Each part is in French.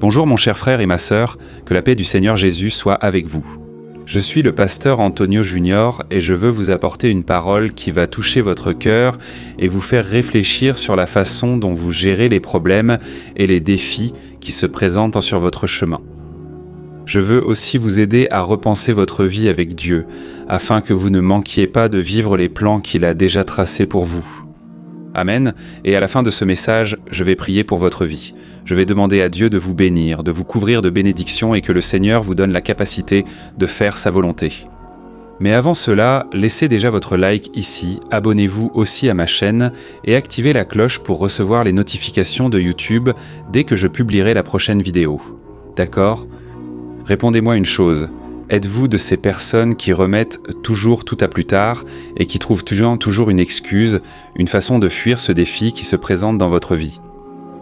Bonjour mon cher frère et ma sœur, que la paix du Seigneur Jésus soit avec vous. Je suis le pasteur Antonio Junior et je veux vous apporter une parole qui va toucher votre cœur et vous faire réfléchir sur la façon dont vous gérez les problèmes et les défis qui se présentent sur votre chemin. Je veux aussi vous aider à repenser votre vie avec Dieu, afin que vous ne manquiez pas de vivre les plans qu'il a déjà tracés pour vous. Amen. Et à la fin de ce message, je vais prier pour votre vie. Je vais demander à Dieu de vous bénir, de vous couvrir de bénédictions et que le Seigneur vous donne la capacité de faire sa volonté. Mais avant cela, laissez déjà votre like ici, abonnez-vous aussi à ma chaîne et activez la cloche pour recevoir les notifications de YouTube dès que je publierai la prochaine vidéo. D'accord ? Répondez-moi une chose. Êtes-vous de ces personnes qui remettent toujours tout à plus tard et qui trouvent toujours une excuse, une façon de fuir ce défi qui se présente dans votre vie ?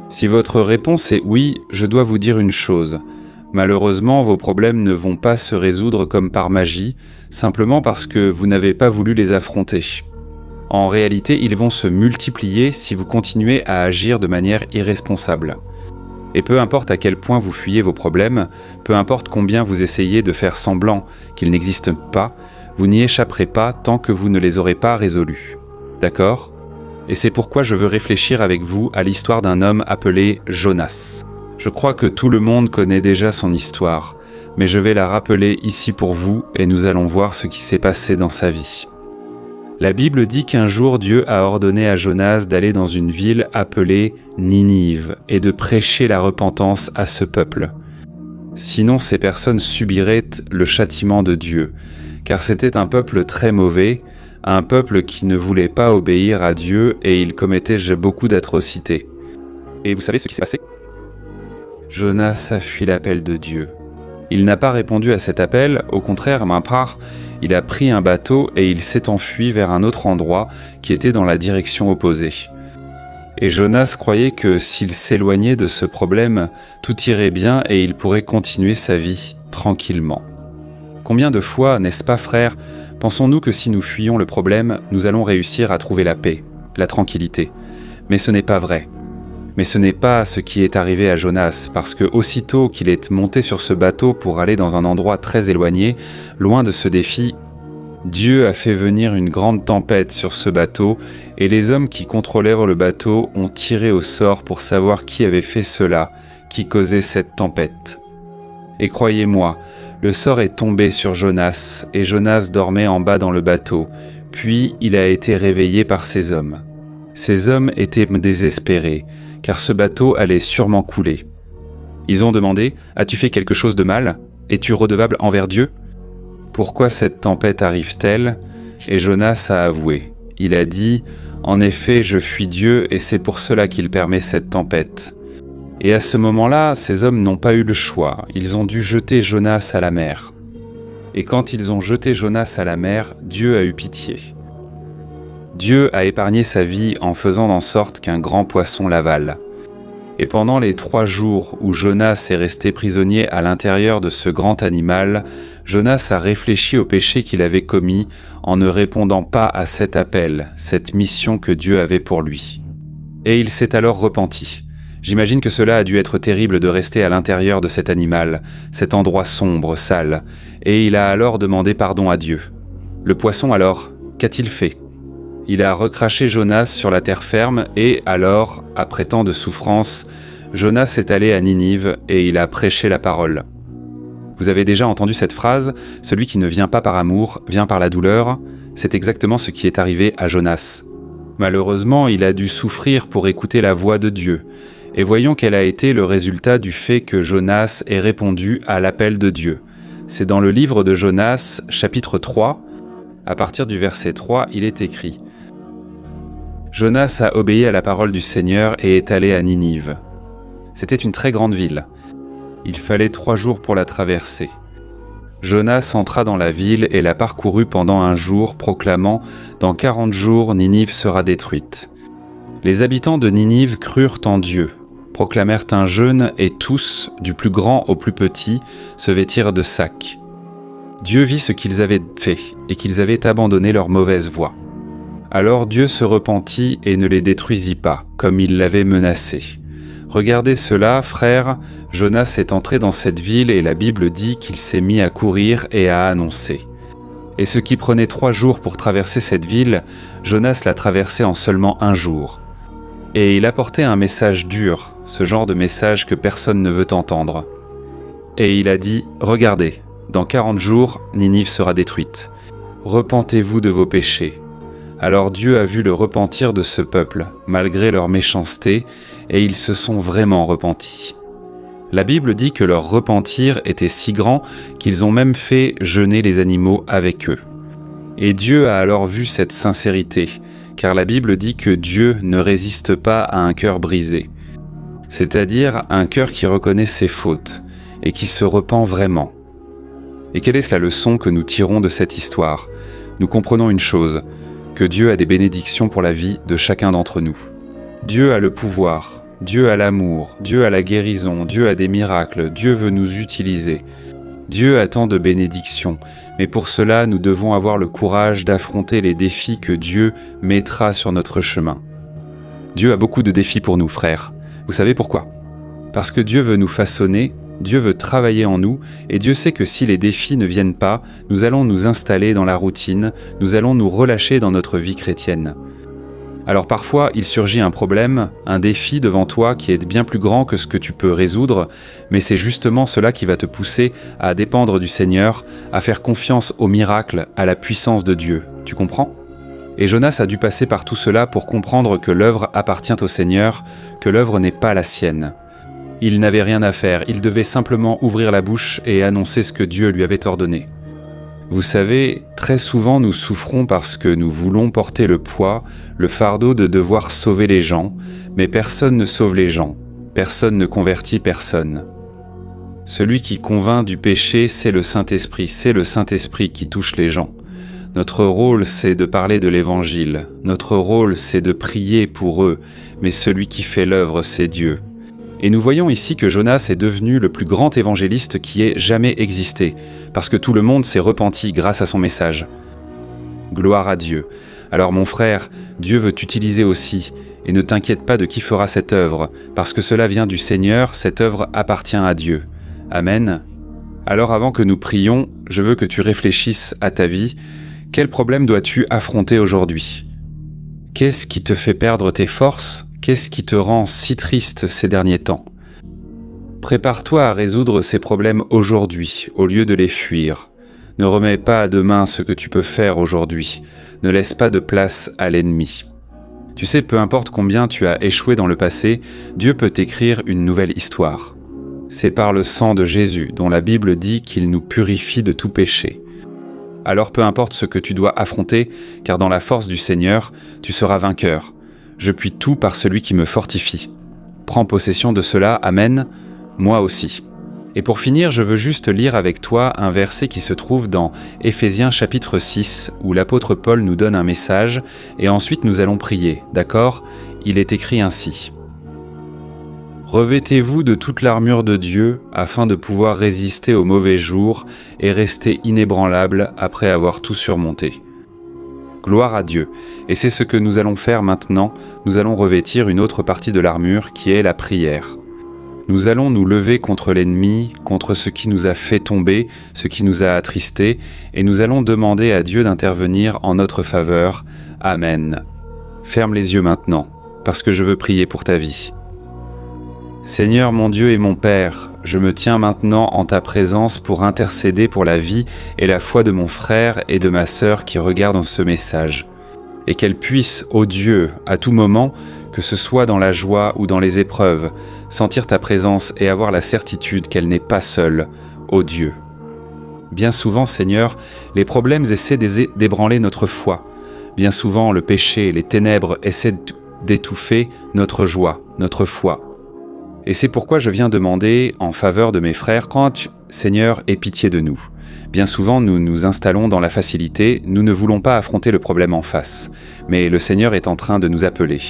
Si votre réponse est oui, je dois vous dire une chose. Malheureusement, vos problèmes ne vont pas se résoudre comme par magie, simplement parce que vous n'avez pas voulu les affronter. En réalité, ils vont se multiplier si vous continuez à agir de manière irresponsable. Et peu importe à quel point vous fuyez vos problèmes, peu importe combien vous essayez de faire semblant qu'ils n'existent pas, vous n'y échapperez pas tant que vous ne les aurez pas résolus. D'accord ? Et c'est pourquoi je veux réfléchir avec vous à l'histoire d'un homme appelé Jonas. Je crois que tout le monde connaît déjà son histoire, mais je vais la rappeler ici pour vous et nous allons voir ce qui s'est passé dans sa vie. La Bible dit qu'un jour Dieu a ordonné à Jonas d'aller dans une ville appelée Ninive et de prêcher la repentance à ce peuple. Sinon, ces personnes subiraient le châtiment de Dieu, car c'était un peuple très mauvais, un peuple qui ne voulait pas obéir à Dieu et il commettait beaucoup d'atrocités. Et vous savez ce qui s'est passé ? Jonas a fui l'appel de Dieu. Il n'a pas répondu à cet appel, au contraire, il a pris un bateau et il s'est enfui vers un autre endroit qui était dans la direction opposée. Et Jonas croyait que s'il s'éloignait de ce problème, tout irait bien et il pourrait continuer sa vie tranquillement. Combien de fois, n'est-ce pas frère, pensons-nous que si nous fuyons le problème, nous allons réussir à trouver la paix, la tranquillité. Mais ce n'est pas vrai. Mais ce n'est pas ce qui est arrivé à Jonas, parce que aussitôt qu'il est monté sur ce bateau pour aller dans un endroit très éloigné, loin de ce défi, Dieu a fait venir une grande tempête sur ce bateau, et les hommes qui contrôlèrent le bateau ont tiré au sort pour savoir qui avait fait cela, qui causait cette tempête. Et croyez-moi, le sort est tombé sur Jonas, et Jonas dormait en bas dans le bateau, puis il a été réveillé par ces hommes. Ces hommes étaient désespérés, car ce bateau allait sûrement couler. Ils ont demandé « As-tu fait quelque chose de mal ? Es-tu redevable envers Dieu ? Pourquoi cette tempête arrive-t-elle » Et Jonas a avoué. Il a dit « En effet, je fuis Dieu et c'est pour cela qu'il permet cette tempête. » Et à ce moment-là, ces hommes n'ont pas eu le choix. Ils ont dû jeter Jonas à la mer. Et quand ils ont jeté Jonas à la mer, Dieu a eu pitié. Dieu a épargné sa vie en faisant en sorte qu'un grand poisson l'avale. Et pendant les 3 jours où Jonas est resté prisonnier à l'intérieur de ce grand animal, Jonas a réfléchi au péché qu'il avait commis en ne répondant pas à cet appel, cette mission que Dieu avait pour lui. Et il s'est alors repenti. J'imagine que cela a dû être terrible de rester à l'intérieur de cet animal, cet endroit sombre, sale, et il a alors demandé pardon à Dieu. Le poisson alors, qu'a-t-il fait ? Il a recraché Jonas sur la terre ferme et alors, après tant de souffrance, Jonas est allé à Ninive et il a prêché la parole. Vous avez déjà entendu cette phrase « Celui qui ne vient pas par amour, vient par la douleur ». C'est exactement ce qui est arrivé à Jonas. Malheureusement, il a dû souffrir pour écouter la voix de Dieu. Et voyons quel a été le résultat du fait que Jonas ait répondu à l'appel de Dieu. C'est dans le livre de Jonas, chapitre 3, à partir du verset 3, il est écrit « Jonas a obéi à la parole du Seigneur et est allé à Ninive. C'était une très grande ville. Il fallait 3 jours pour la traverser. Jonas entra dans la ville et la parcourut pendant 1 jour, proclamant « Dans 40 jours, Ninive sera détruite. » Les habitants de Ninive crurent en Dieu, proclamèrent un jeûne et tous, du plus grand au plus petit, se vêtirent de sacs. Dieu vit ce qu'ils avaient fait et qu'ils avaient abandonné leur mauvaise voie. Alors Dieu se repentit et ne les détruisit pas, comme il l'avait menacé. Regardez cela, frères, Jonas est entré dans cette ville et la Bible dit qu'il s'est mis à courir et à annoncer. Et ce qui prenait 3 jours pour traverser cette ville, Jonas l'a traversé en seulement 1 jour. Et il apportait un message dur, ce genre de message que personne ne veut entendre. Et il a dit, « Regardez, dans 40 jours, Ninive sera détruite. Repentez-vous de vos péchés. » Alors Dieu a vu le repentir de ce peuple, malgré leur méchanceté, et ils se sont vraiment repentis. La Bible dit que leur repentir était si grand qu'ils ont même fait jeûner les animaux avec eux. Et Dieu a alors vu cette sincérité, car la Bible dit que Dieu ne résiste pas à un cœur brisé, c'est-à-dire un cœur qui reconnaît ses fautes et qui se repent vraiment. Et quelle est la leçon que nous tirons de cette histoire? Nous comprenons une chose, que Dieu a des bénédictions pour la vie de chacun d'entre nous. Dieu a le pouvoir, Dieu a l'amour, Dieu a la guérison, Dieu a des miracles, Dieu veut nous utiliser. Dieu a tant de bénédictions, mais pour cela nous devons avoir le courage d'affronter les défis que Dieu mettra sur notre chemin. Dieu a beaucoup de défis pour nous, frères. Vous savez pourquoi? Parce que Dieu veut nous façonner, Dieu veut travailler en nous, et Dieu sait que si les défis ne viennent pas, nous allons nous installer dans la routine, nous allons nous relâcher dans notre vie chrétienne. Alors parfois, il surgit un problème, un défi devant toi qui est bien plus grand que ce que tu peux résoudre, mais c'est justement cela qui va te pousser à dépendre du Seigneur, à faire confiance au miracle, à la puissance de Dieu. Tu comprends? Et Jonas a dû passer par tout cela pour comprendre que l'œuvre appartient au Seigneur, que l'œuvre n'est pas la sienne. Il n'avait rien à faire, il devait simplement ouvrir la bouche et annoncer ce que Dieu lui avait ordonné. Vous savez, très souvent nous souffrons parce que nous voulons porter le poids, le fardeau de devoir sauver les gens, mais personne ne sauve les gens, personne ne convertit personne. Celui qui convainc du péché, c'est le Saint-Esprit qui touche les gens. Notre rôle, c'est de parler de l'Évangile, notre rôle, c'est de prier pour eux, mais celui qui fait l'œuvre, c'est Dieu. Et nous voyons ici que Jonas est devenu le plus grand évangéliste qui ait jamais existé, parce que tout le monde s'est repenti grâce à son message. Gloire à Dieu. Alors mon frère, Dieu veut t'utiliser aussi, et ne t'inquiète pas de qui fera cette œuvre, parce que cela vient du Seigneur, cette œuvre appartient à Dieu. Amen. Alors avant que nous prions, je veux que tu réfléchisses à ta vie. Quel problème dois-tu affronter aujourd'hui? Qu'est-ce qui te fait perdre tes forces? Qu'est-ce qui te rend si triste ces derniers temps? Prépare-toi à résoudre ces problèmes aujourd'hui, au lieu de les fuir. Ne remets pas à demain ce que tu peux faire aujourd'hui. Ne laisse pas de place à l'ennemi. Tu sais, peu importe combien tu as échoué dans le passé, Dieu peut t'écrire une nouvelle histoire. C'est par le sang de Jésus, dont la Bible dit qu'il nous purifie de tout péché. Alors peu importe ce que tu dois affronter, car dans la force du Seigneur, tu seras vainqueur. Je puis tout par celui qui me fortifie. Prends possession de cela, Amen, moi aussi. Et pour finir, je veux juste lire avec toi un verset qui se trouve dans Éphésiens chapitre 6, où l'apôtre Paul nous donne un message, et ensuite nous allons prier, d'accord? Il est écrit ainsi. « Revêtez-vous de toute l'armure de Dieu, afin de pouvoir résister aux mauvais jours et rester inébranlable après avoir tout surmonté. » Gloire à Dieu. Et c'est ce que nous allons faire maintenant. Nous allons revêtir une autre partie de l'armure qui est la prière. Nous allons nous lever contre l'ennemi, contre ce qui nous a fait tomber, ce qui nous a attristés, et nous allons demander à Dieu d'intervenir en notre faveur. Amen. Ferme les yeux maintenant, parce que je veux prier pour ta vie. Seigneur mon Dieu et mon Père, je me tiens maintenant en ta présence pour intercéder pour la vie et la foi de mon frère et de ma sœur qui regardent ce message. Et qu'elle puisse, ô Dieu, à tout moment, que ce soit dans la joie ou dans les épreuves, sentir ta présence et avoir la certitude qu'elle n'est pas seule, ô Dieu. Bien souvent, Seigneur, les problèmes essaient d'ébranler notre foi. Bien souvent, le péché, les ténèbres essaient d'étouffer notre joie, notre foi. Et c'est pourquoi je viens demander en faveur de mes frères, Seigneur, aie pitié de nous. Bien souvent, nous nous installons dans la facilité, nous ne voulons pas affronter le problème en face, mais le Seigneur est en train de nous appeler.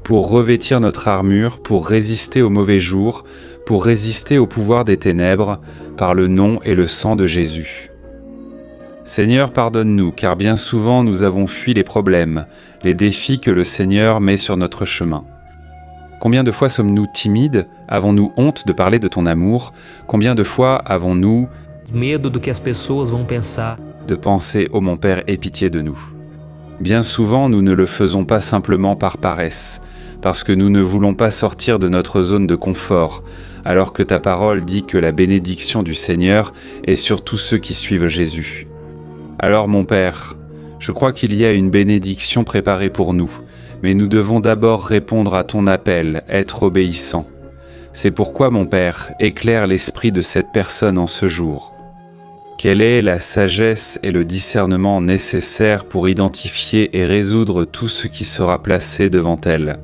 Pour revêtir notre armure, pour résister aux mauvais jours, pour résister au pouvoir des ténèbres, par le nom et le sang de Jésus. Seigneur, pardonne-nous, car bien souvent nous avons fui les problèmes, les défis que le Seigneur met sur notre chemin. Combien de fois sommes-nous timides? Avons-nous honte de parler de ton amour? Combien de fois avons-nous medo do que as pessoas vão pensar? de penser « Oh mon Père, aie pitié de nous ». Bien souvent, nous ne le faisons pas simplement par paresse, parce que nous ne voulons pas sortir de notre zone de confort, alors que ta parole dit que la bénédiction du Seigneur est sur tous ceux qui suivent Jésus. Alors mon Père, je crois qu'il y a une bénédiction préparée pour nous, mais nous devons d'abord répondre à ton appel, être obéissants. C'est pourquoi, mon Père, éclaire l'esprit de cette personne en ce jour. Quelle est la sagesse et le discernement nécessaires pour identifier et résoudre tout ce qui sera placé devant elle?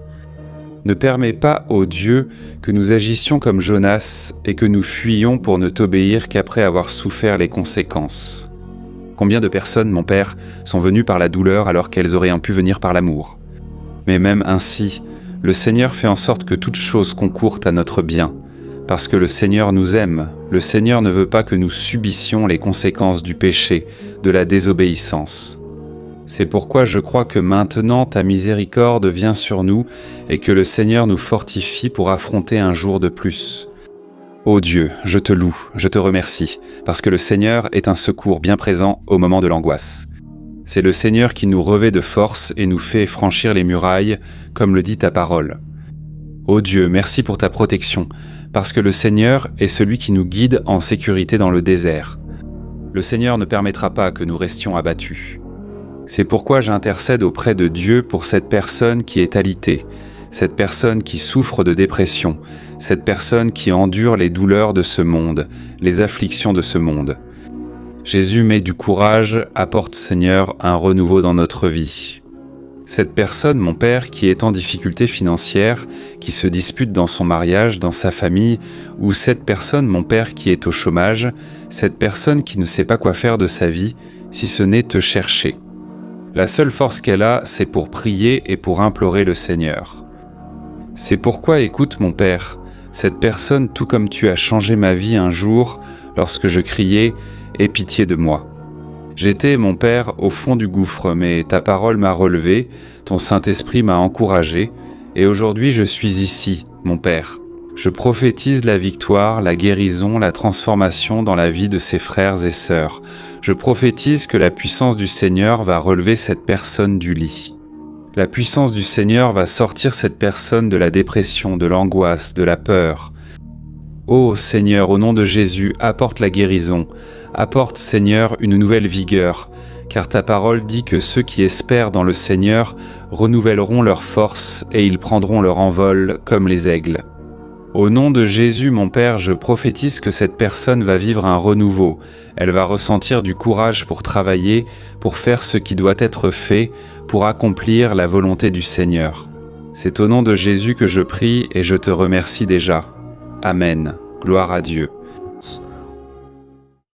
Ne permets pas, ô Dieu, que nous agissions comme Jonas et que nous fuyions pour ne t'obéir qu'après avoir souffert les conséquences. Combien de personnes, mon Père, sont venues par la douleur alors qu'elles auraient pu venir par l'amour? Mais même ainsi, le Seigneur fait en sorte que toute chose concourt à notre bien, parce que le Seigneur nous aime. Le Seigneur ne veut pas que nous subissions les conséquences du péché, de la désobéissance. C'est pourquoi je crois que maintenant ta miséricorde vient sur nous et que le Seigneur nous fortifie pour affronter un jour de plus. Ô Dieu, je te loue, je te remercie, parce que le Seigneur est un secours bien présent au moment de l'angoisse. C'est le Seigneur qui nous revêt de force et nous fait franchir les murailles, comme le dit ta parole. Ô Dieu, merci pour ta protection, parce que le Seigneur est celui qui nous guide en sécurité dans le désert. Le Seigneur ne permettra pas que nous restions abattus. C'est pourquoi j'intercède auprès de Dieu pour cette personne qui est alitée, cette personne qui souffre de dépression, cette personne qui endure les douleurs de ce monde, les afflictions de ce monde. Jésus met du courage, apporte Seigneur un renouveau dans notre vie. Cette personne, mon Père, qui est en difficulté financière, qui se dispute dans son mariage, dans sa famille, ou cette personne, mon Père, qui est au chômage, cette personne qui ne sait pas quoi faire de sa vie, si ce n'est te chercher. La seule force qu'elle a, c'est pour prier et pour implorer le Seigneur. C'est pourquoi, écoute, mon Père, cette personne, tout comme tu as changé ma vie un jour, lorsque je criais « Aie pitié de moi ». J'étais, mon Père, au fond du gouffre, mais ta parole m'a relevé, ton Saint-Esprit m'a encouragé, et aujourd'hui je suis ici, mon Père. Je prophétise la victoire, la guérison, la transformation dans la vie de ses frères et sœurs. Je prophétise que la puissance du Seigneur va relever cette personne du lit. La puissance du Seigneur va sortir cette personne de la dépression, de l'angoisse, de la peur. Ô Seigneur, au nom de Jésus, apporte la guérison. Apporte, Seigneur, une nouvelle vigueur, car ta parole dit que ceux qui espèrent dans le Seigneur renouvelleront leur force et ils prendront leur envol comme les aigles. Au nom de Jésus, mon Père, je prophétise que cette personne va vivre un renouveau. Elle va ressentir du courage pour travailler, pour faire ce qui doit être fait, pour accomplir la volonté du Seigneur. C'est au nom de Jésus que je prie et je te remercie déjà. Amen. Gloire à Dieu.